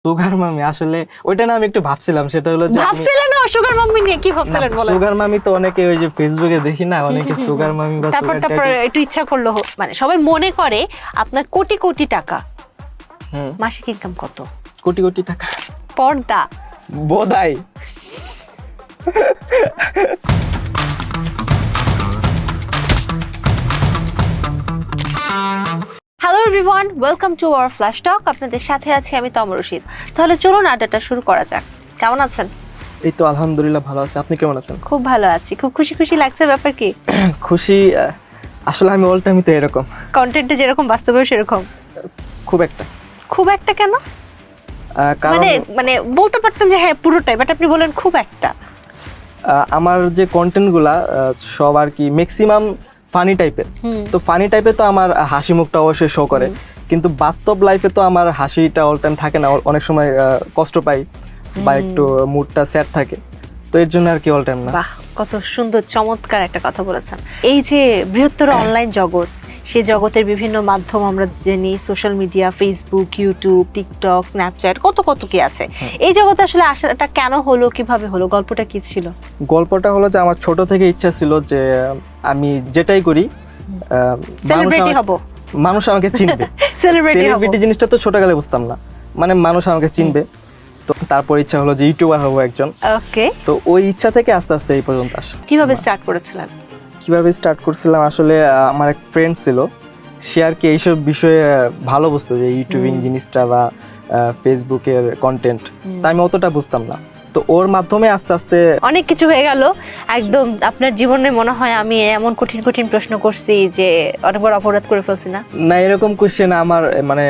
Sugar মামি আসলে ওইটা না আমি একটু ভাবছিলাম, সেটা হলো যে ভাবছিলেন না সুগার মাম্মি নিয়ে কি ভাবছিলেন বলেন? সুগার মামি তো অনেকে ওই যে ফেসবুকে দেখি না, অনেকে সুগার মামি বা তারপর একটু ইচ্ছা করলো মানে সবাই মনে করে আপনার কোটি কোটি টাকা, মাসিক ইনকাম কত? কোটি কোটি টাকা পর্দা বোধাই। Hello everyone, welcome to our flash talk. আপনাদের সাথে আছি আমি তমর রশিদ। তাহলে চলুন আড্ডাটা শুরু করা যাক। কেমন আছেন? এই তো আলহামদুলিল্লাহ ভালো আছি, আপনি কেমন আছেন? খুব ভালো আছি। খুব খুশি খুশি লাগছে, ব্যাপার কি? খুশি আসলে আমি অল টাইমই তো এরকম, কন্টেন্টে যেরকম বাস্তবেও সেরকম। খুব একটা খুব একটা কেন? কারণ মানে বলতে পারতেন যে হ্যাঁ পুরোটাই, বাট আপনি বলেন খুব একটা। আমার যে কন্টেন্টগুলা সব আর কি ম্যাক্সিমাম ফানি টাইপের, তো ফানি টাইপে তো আমার হাসি মুখটা অবশ্যই শো করে, কিন্তু বাস্তব লাইফে তো আমার হাসিটা অল টাইম থাকে না, অনেক সময় কষ্ট পাই বা একটু মুডটা স্যাড থাকে, তো এর জন্য আর কি অল টাইম না। বাহ, কত সুন্দর চমৎকার একটা কথা বলেছেন। এই যে বৃহত্তর অনলাইন জগৎ, সেই জগতের বিভিন্ন মাধ্যম আমরা জানি, social media, Facebook, YouTube, TikTok, Snapchat, কত কত কি আছে। এই জগতে আসলে আসাটা কেন হলো, কিভাবে হলো, গল্পটা কি ছিল? গল্পটা হলো যে আমার ছোট থেকে ইচ্ছা ছিল যে আমি যেটাই করি সেলিব্রিটি হব, মানুষ আমাকে চিনবে। সেলিব্রিটি জিনিসটা তো ছোটকালে বুঝতাম না, মানে মানুষ আমাকে চিনবে, তো তারপর ইচ্ছা হলো যে ইউটিউবার হব একজন। ওকে, তো ওই ইচ্ছা থেকে আস্তে আস্তে এই পর্যন্ত আসা। কিভাবে স্টার্ট করেছিলেন? কিভাবে স্টার্ট করছিলাম আসলে আমার এক ফ্রেন্ড ছিল, সে আর কি এইসব বিষয়ে ভালো বুঝতো, যে ইউটিউবিং জিনিসটা বা ফেসবুকের কন্টেন্ট, তা আমি অতটা বুঝতাম না, তো ওর মাধ্যমে আস্তে আস্তে অনেক কিছু হয়ে গেল। একদম আপনার জীবনে মনে হয় আমি এমন কঠিন কঠিন প্রশ্ন করছি যে অনেকবার অপরাধ করে ফেলছি না? না, এরকম কোশ্চেন আমার মানে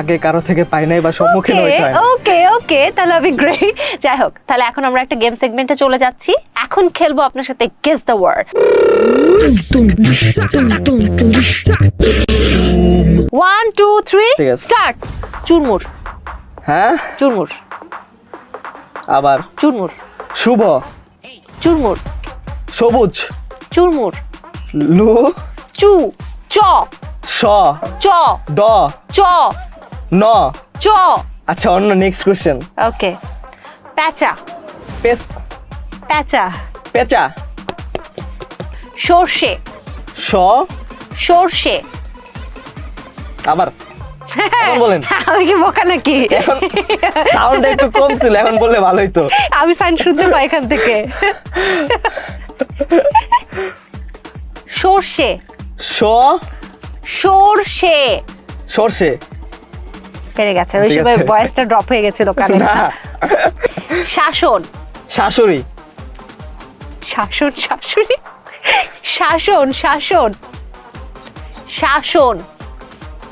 আগে কারো থেকে পাই নাই বা সম্মুখীন হইতে হয়। ওকে ওকে, তাহলে আমি গ্রেট। যাই হোক, তাহলে এখন আমরা একটা গেম সেগমেন্টে চলে যাচ্ছি। এখন খেলবো আপনার সাথে গেস দ্য ওয়ার্ড। 1 2 ঠিক 3 আছে। স্টার্ট। চুরমুর। হ্যাঁ, চুরমুর। আবার চুরমুর। শুভ, চুরমুর। সবুজ, চুরমুর। লু, চু চ স, চ দ, চ ন। চ। আচ্ছা, অন্য নেক্সট কোশ্চেন। ওকে, প্যাচা। পেস, প্যাচা। পেঁচা, সর্ষে। স, সর্ষে। আবার এখন বলেন। আমি কি বোকা নাকি? এখন সাউন্ড একটু কম ছিল, এখন বললে ভালোই তো। আমি সাইন শুনতে পাই এখান থেকে। সর্ষে। স, সর্ষে। সর্ষে। পেরে গেছে, ওই ঠিক সময় আছে। ভয়েসটা ড্রপ হয়ে গেছিল কানে। না, শাসন। শাশুড়ি, শাসন শাশুড়ি। শাসন শাসন। শাসন।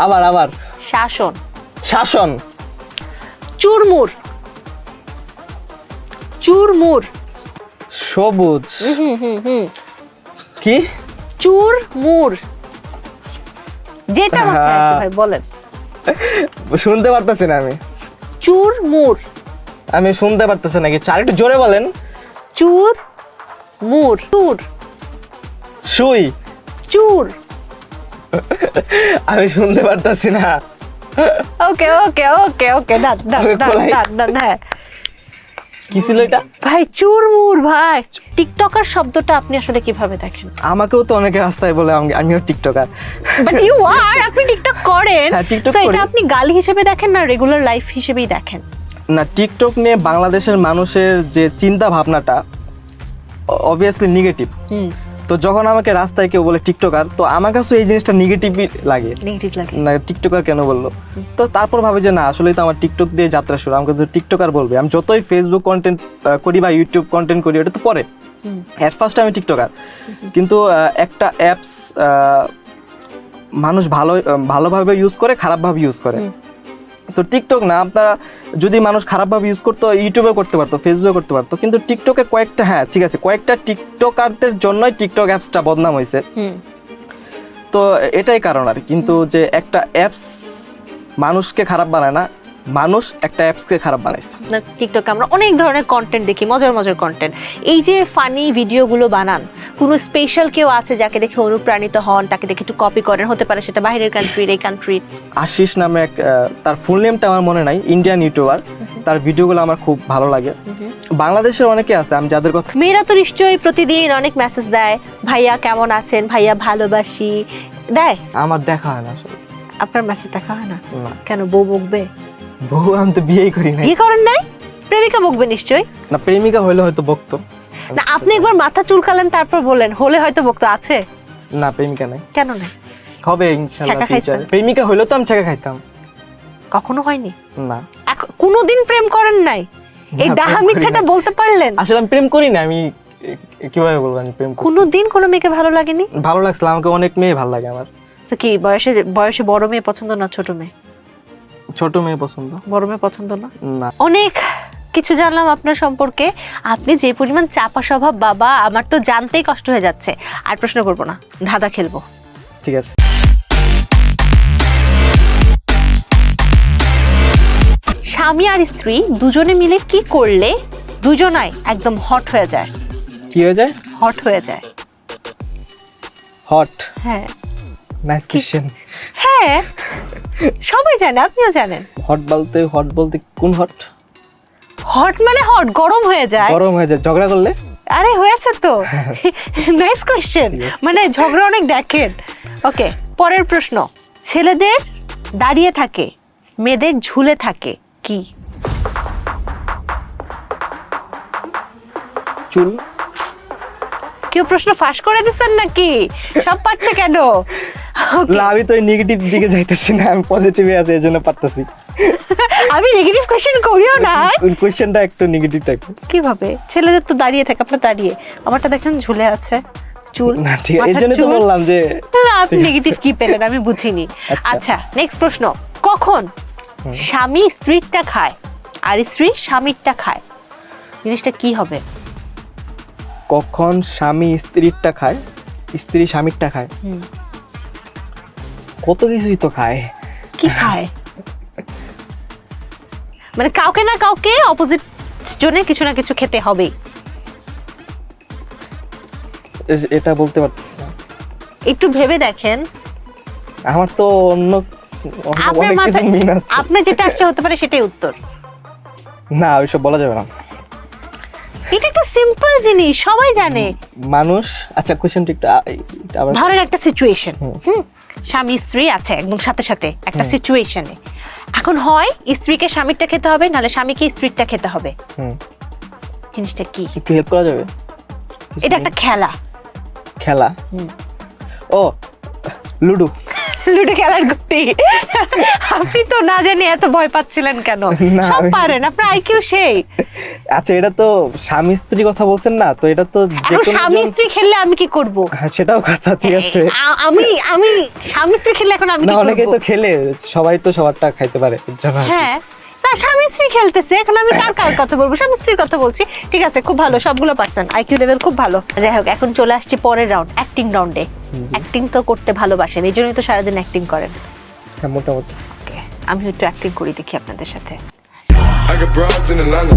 আবার আবার শাসন। শাসন, চুরমুর। চুরমুর। সবুজ, কি চুরমুর। যেটা মাথায় আসে ভাই বলেন। শুনতে পারতেছি না আমি, চুরমুর। আমি শুনতে পারতেছি নাকি, চার একটু জোরে বলেন। চুর মুর। চুর। সুই, চুর। আমি শুনতে পারতেছি না। ওকে ওকে ওকে ওকে, ডান ডান ডান ডান ডান। হ্যাঁ কি ছিল এটা ভাই, চুরমুর। ভাই, টিকটকার শব্দটা আপনি আসলে কিভাবে দেখেন? আমাকেও তো অনেকে রাস্তায় বলে আমিও টিকটকার। বাট ইউ আর, আপনি টিকটক করেন, হ্যাঁ, টিকটক তো এটা করি। আপনি গালি হিসেবে দেখেন না রেগুলার লাইফ হিসেবেই দেখেন? না, টিকটক নিয়ে বাংলাদেশের মানুষের যে চিন্তা ভাবনাটা অবভিয়াসলি নেগেটিভ, তো যখন আমাকে রাস্তায় কেউ বলে টিকটকার, তো আমার কাছে এই জিনিসটা নেগেটিভই লাগে, নেগেটিভ লাগে। না টিকটকার কেন বললো, তো তারপর ভাবে যে না, আসলেই তো আমার টিকটক দিয়ে যাত্রা শুরু, আমাকে তো টিকটকার বলবে। আমি যতই ফেসবুক কন্টেন্ট করি বা ইউটিউব কন্টেন্ট করি, ওটা তো পরে, এট ফার্স্ট আমি টিকটকার, কিন্তু একটা অ্যাপস মানুষ ভালোভাবে ইউজ করে, খারাপভাবে ইউজ করে, তো টিকটক না, আপনারা যদি মানুষ খারাপভাবে ইউজ করতো ইউটিউবে করতে পারতো, ফেসবুকে করতে পারতো, কিন্তু টিকটকে কয়েকটা, হ্যাঁ ঠিক আছে, কয়েকটা টিকটকারদের জন্যই টিকটক অ্যাপসটা বদনাম হয়েছে, তো এটাই কারণ আর। কিন্তু যে একটা অ্যাপস মানুষকে খারাপ বানায় না, মানুষ একটা অ্যাপসকে খারাপ বানাইছে। টিকটকে আমরা অনেক ধরনের কন্টেন্ট দেখি, মজার মজার কন্টেন্ট। এই যে ফানি ভিডিওগুলো বানান, কোনো স্পেশাল কেউ আছে যাকে দেখে অনুপ্রাণিত হন, তাকে দেখে একটু কপি করেন? হতে পারে সেটা বাইরের কান্ট্রির, এই কান্ট্রির। আশিস নামে এক তার ফুল নেমটা আমার মনে নাই, ইন্ডিয়ান ইউটিউবার। তার ভিডিওগুলো আমার খুব ভালো লাগে। বাংলাদেশের অনেকে আছে আমি যাদের কথা। মেয়েরা তো নিশ্চয়ই প্রতিদিন অনেক মেসেজ দেয়, ভাইয়া কেমন আছেন, ভাইয়া ভালোবাসি, দেয়? আমার দেখা হয় না আসলে। আপনার মেসেজ দেখা হয় না? না। কেন, বউ বকবে? বউ আমি তো বিয়েই করি নাই। বিয়ে করেন নাই? প্রেমিকা বকবে নিশ্চয়ই। না, প্রেমিকা হইলে হয়তো বকতো। না, আপনি একবার মাথা চুলকালেন তারপর বলেন হলে হয়তো বকতো। আছে? না, প্রেমিকা নাই। কেন নাই? হবে ইনশাআল্লাহ ছ্যাঁকা খাইছেন? ফিউচারে। প্রেমিকা হইলে তো আমি ছ্যাঁকা খাইতাম। কখনো হয়নি? না। কোনোদিন প্রেম করেন নাই? এই না, ডাহা প্রেম করি মিথ্যাটা নাই। বলতে পারলেন? আসলে আমি প্রেম করি না। আমি কিভাবে বলবো আমি প্রেম করি? কোনোদিন কোনো মেয়েকে ভালো লাগেনি? ভালো লাগছিল, আমাকে অনেক মেয়ে ভালো লাগে আমার। তো কি বয়সে বড় মেয়ে পছন্দ না ছোট মেয়ে? ছোট মেয়ে পছন্দ। বড় মেয়ে পছন্দ না? না। অনেক কিছু জানলাম আপনার সম্পর্কে। আপনি যে পরিমাণ চাপা স্বভাব বাবা, আমার তো জানতেই কষ্ট হয়ে যাচ্ছে। আর প্রশ্ন করবো না, ধাঁধা খেলবো। ঠিক আছে। স্বামী আর স্ত্রী দুজনে মিলে কি করলে দুজনাই একদম হট হয়ে যায়? কি হয়ে যায়? হট হয়ে যায়। হট। হ্যাঁ নাইস কোশ্চেন। হ্যাঁ, সবাই জানে, আপনিও জানেন। হট বলতে কোন হট? হট মানে হট, গরম হয়ে যায়। গরম হয়ে যায় ঝগড়া করলে? আরে হয়েছে তো। Nice question. মানে ঝগড়া অনেক দেখেন। ওকে, পরের প্রশ্ন। ছেলেদের দাঁড়িয়ে থাকে, মেয়েদের ঝুলে থাকে, কি? চুল। কেউ প্রশ্ন ফাঁস করে দিচ্ছেন নাকি? সব পারছে কেন? Okay, না, আমি তো নেগেটিভ দিকে যাইতেছি না, আমি পজিটিভে আছি, এজন্য পারতেছি। আমি নেগেটিভ কোশ্চেন করিও না। কোশ্চেনটা একটু নেগেটিভ টাইপ। কিভাবে? ছেলেদের তো দাঁড়িয়ে থাকে, আপনার দাঁড়িয়ে, আমারটা দেখেন ঝুলে আছে চুল। না ঠিক আছে, মাথার এজন্য তো চুল। বললাম যে আপনি নেগেটিভ কি পেলেন আমি বুঝিনি। আচ্ছা, নেক্সট প্রশ্ন। কখন স্বামী স্ত্রীরটা খায় আর স্ত্রী স্বামীরটা খায়? জিনিসটা কি হবে? কখন স্বামী স্ত্রীরটা খায়, স্ত্রী স্বামীরটা খায়? কত কিছুই তো খায়। কি খায়? মানে কাউকে না কাউকে, অপোজিট জনের কিছু না কিছু খেতে হবেই। এটা বলতে পারতেছি না। একটু ভেবে দেখেন। আমার তো আপনার অনেক কিছু মাথায় মিন আছে। আপনার যেটা আসছে হতে পারে সেটাই উত্তর। না, ওইসব বলা যাবে না। এটা একটা সিম্পল জিনিস, সবাই জানে। মানুষ। আচ্ছা, কোশ্চেনটা একটু আবার। ধরেন একটা সিচুয়েশন, স্বামী স্ত্রী আছে একদম সাথে সাথে একটা সিচুয়েশনে। এখন হয় স্ত্রীকে স্বামীরটা খেতে হবে, নাহলে স্বামীকে স্ত্রীরটা খেতে হবে। জিনিসটা কি? একটু হেল্প করা যাবে? এটা একটা খেলা। খেলা? ও, লুডো। লুডো খেলার গুটি। আপনি তো না জানি এত ভয় পাচ্ছিলেন কেন? না, সব পারেন, আপনার আইকিউ সেই। আচ্ছা, এটা তো স্বামী স্ত্রী কথা বলছেন না, তো এটা তো এখন স্বামী স্ত্রী খেললে আমি কি করব? হ্যাঁ, সেটাও কথা, ঠিক আছে। আমি স্বামী স্ত্রী খেললে এখন আমি না, কি করব? অনেকেই তো খেলে, সবাই তো সবারটা খাইতে পারে, এর জন্য আর কি। হ্যাঁ, না স্বামী স্ত্রী খেলতেছে, এখন আমি কার কথা বলবো? স্বামী স্ত্রীর কথা বলছি। ঠিক আছে, খুব ভালো, সবগুলো পারছেন, আইকিউ লেভেল খুব ভালো। যাই হোক, এখন চলে আসছি পরের রাউন্ড, অ্যাক্টিং রাউন্ডে। অ্যাক্টিং তো করতে ভালোবাসেন, এই জন্যই তো সারাদিন অ্যাক্টিং করেন। হ্যাঁ, মোটামুটি। ওকে, আমি একটু অ্যাক্টিং করি দেখি আপনাদের সাথে। I got broads in Atlanta.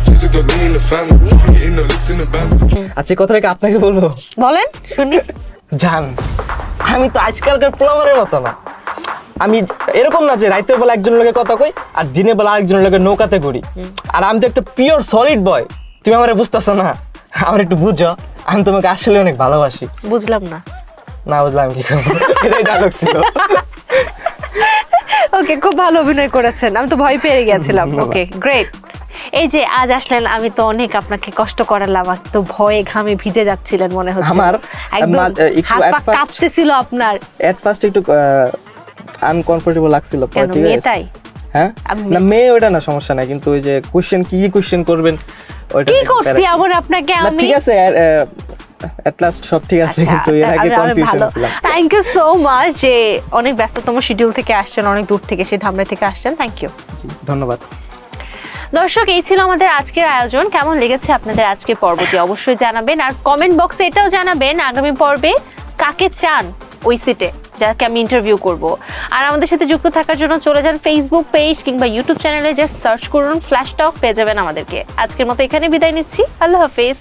Just took the lean in the family. Getting no licks in the band. আচ্ছা, এই কথাটা কি আপনাকে বলবো? বলেন শুনি। জান, আমি তো আজকালকার পোলাপানের মতো না। আমি এরকম না যে রাইতের বেলা একজন লোকের কথা কই আর দিনের বেলা আরেকজন লোকের নৌকাতে ঘুরি। আর আমি তো একটা পিওর সলিড বয়। তুমি আমারে বুঝতেছো না? আমার একটু বুঝো, আমি তোমাকে আসলে অনেক ভালোবাসি। বুঝলাম না। না বুঝলাম কি করবো? এটাই ডায়লগ ছিল। ওকে, খুব ভালো অভিনয় করেছেন, আমি তো ভয় পেয়ে গেছিলাম। ওকে, গ্রেট। এই যে আজ আসলেন, আমি তো অনেক আপনাকে কষ্ট করালাম, আর তো ভয়ে ঘামে ভিজে যাচ্ছিলেন মনে হচ্ছে। আমার একদম একটু হাত at পা first- কাঁপতেছিল আপনার। এট ফার্স্ট একটু আনকমফোর্টেবল লাগছিল, পরে কেন, ঠিক মেয়ে আছে। তাই? হ্যাঁ, আমি- না মেয়ে ওটা না, সমস্যা নাই, কিন্তু ওই যে কোশ্চেন কি কোশ্চেন করবেন ওইটা কি একটু করছি প্যারা- এমন আপনাকে না, আমি? ঠিক আছে, এট লাস্ট সব ঠিক আছে, কিন্তু এর আগে কনফিউশন ছিলাম। থ্যাংক ইউ সো মাচ যে অনেক ব্যস্ততম শিডিউল থেকে আসছেন, অনেক দূর থেকে, সেই ধামরা থেকে আসছেন। Thank you. ধন্যবাদ। দর্শক, এই ছিল আমাদের আজকের আয়োজন। কেমন লেগেছে আপনাদের আজকের পর্বটি অবশ্যই জানাবেন, আর কমেন্ট বক্সে এটাও জানাবেন আগামী পর্বে কাকে চান ওই সিটে। যাকে আমি ইন্টারভিউ করব। আর আমাদের সাথে যুক্ত থাকার জন্য চলে যান ফেসবুক পেজ কিংবা ইউটিউব চ্যানেলে, জাস্ট সার্চ করুন ফ্ল্যাশ টক, পেয়ে যাবেন আমাদেরকে। আজকের মতো এখানে বিদায় নিচ্ছি, আল্লাহ হাফেজ।